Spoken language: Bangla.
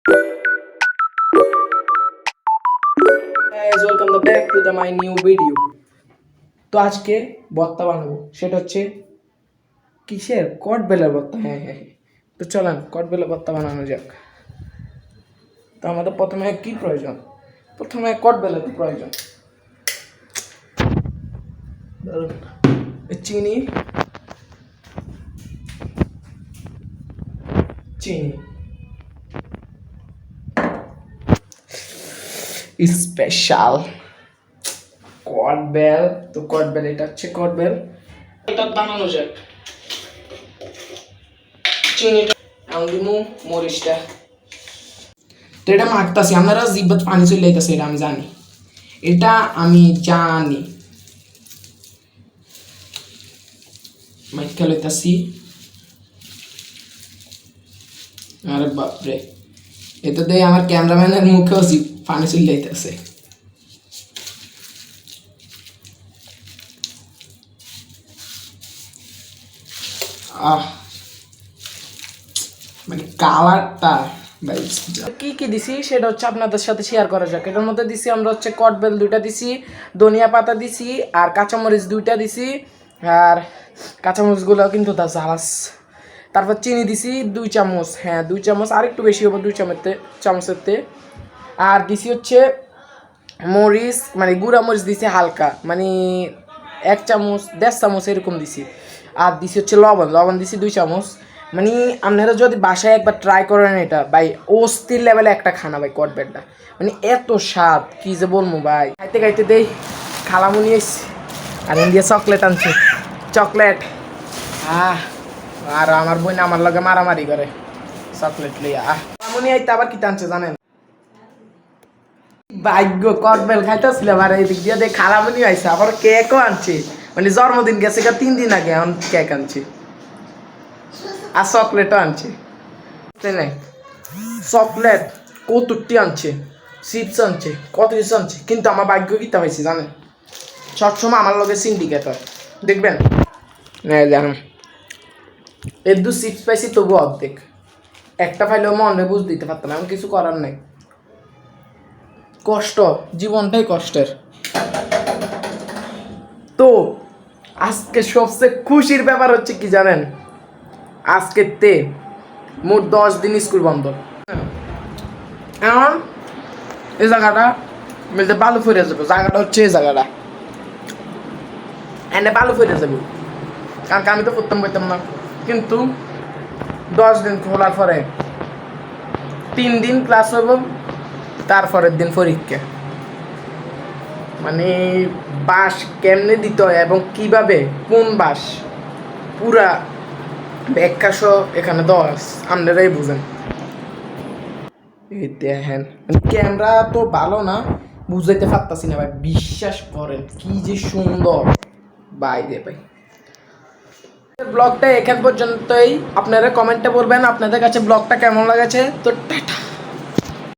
Guys, welcome back to my new video. তো আজকে ভর্তা বানাবো, সেটা হচ্ছে কিসের কটবেলের ভর্তা। হ্যাঁ, তো চলেন কটবেলের ভর্তা বানানো যাক। তো আমাদের প্রথমে কি প্রয়োজন? প্রথমে কটবেলের প্রয়োজন। চিনি স্পেশাল কটবেল। তো কটবেল, এটা হচ্ছে কটবেল, এটা বানানো যাক। চিনিটা দিমু, মরিচটা। তো এটা মাখতাছি, আপনারা জিব্বাত পানি চলে যাইতেছে, এটা আমি জানি, এটা আমি জানি। মাইকা লইতাছি। আরে বাপরে, এটা দিয়ে আমার ক্যামেরাম্যানের মুখেও পানি চলে যাইতেছে। মানে কালারটা কি কি দিছি সেটা হচ্ছে আপনাদের সাথে শেয়ার করা যাক। এটার মধ্যে দিছি আমরা হচ্ছে কটবেল 2টা দিছি, ধনিয়া পাতা দিছি, আর কাঁচামরিচ 2টা দিছি। আর কাঁচামরিচগুলো কিন্তু তা ঝালাস। তারপর চিনি দিছি 2 চামচ, হ্যাঁ 2 চামচ, আর একটু বেশি হবে 2 চামচের। আর দিছি হচ্ছে মরিচ, মানে গুঁড়া মরিচ দিছি হালকা, মানে 1 চামচ 1.5 চামচ এরকম দিছি। আর দিছি হচ্ছে লবণ দিছি 2 চামচ। মানে আপনারা যদি বাসায় একবার ট্রাই করেন, এটা ভাই অস্থির লেভেলে একটা খানা ভাই কটবেলটা, মানে এত স্বাদ কি যে বলবো ভাই। খাইতে খাইতে দেই খালামুনি এসছি, আর ইন্ডিয়া চকলেট আনছে, চকলেট। আর আমার বোন আমার লগে মারামারি করে চকলেট লইয়া। খালামুনি আইতে আবার কি টানছে জানেন? ভাগ্য কটবেল খাইতেছিলাম, আর এই দিক দিয়ে দেখ খালামুনি আইছে, আবার কেকও আনছে। মানে জন্মদিন গেছে 3 দিন আগে, এখন কেক আনছে আর চকলেটও আনছে। চকলেট কতটি আনছে, চিপস আনছে, কত কিছু আনছে, কিন্তু আমার ভাগ্য কিতা হয়েছে জানেন? সবসময় আমার লগে সিন্ডিকেট হয়, দেখবেন। জানেন এর 2 চিপস পাইছি, তবু অর্ধেক একটা পাইলেও মনে বুঝ দিতে পারতাম, এমন কিছু করার নাই। কষ্ট, জীবনটাই কষ্টের। তো আজকে সবচেয়ে খুশির ব্যাপার হচ্ছে কি জানেন? আজকে মোট 10 দিন স্কুল বন্ধ। এখন এই জায়গাটা বলতে বালু ফিরে যাবো, জায়গাটা হচ্ছে এই জায়গাটা এনে বালু ফিরে যাবো, কারণ আমি তো পড়তাম না। কিন্তু 10 দিন খোলার পরে 3 দিন ক্লাস হইব, তারপরের দিন পরীক্ষা। মানে বাস কেমনে দিতে হয় এবং কিভাবে, কোন বাস, পুরা ব্যাখ্যা সহ এখানে দেওয়া আছে, আপনারাই বুঝেন। দেখেন ক্যামেরা তো ভালো না, বুঝাইতে পারতাছি না ভাই, বিশ্বাস করেন কি যে সুন্দর বাইরে ভাই। ব্লগটা এখান পর্যন্তই। আপনারা কমেন্টে বলবেন আপনাদের কাছে ব্লগটা কেমন লাগেছে। তো টাটা।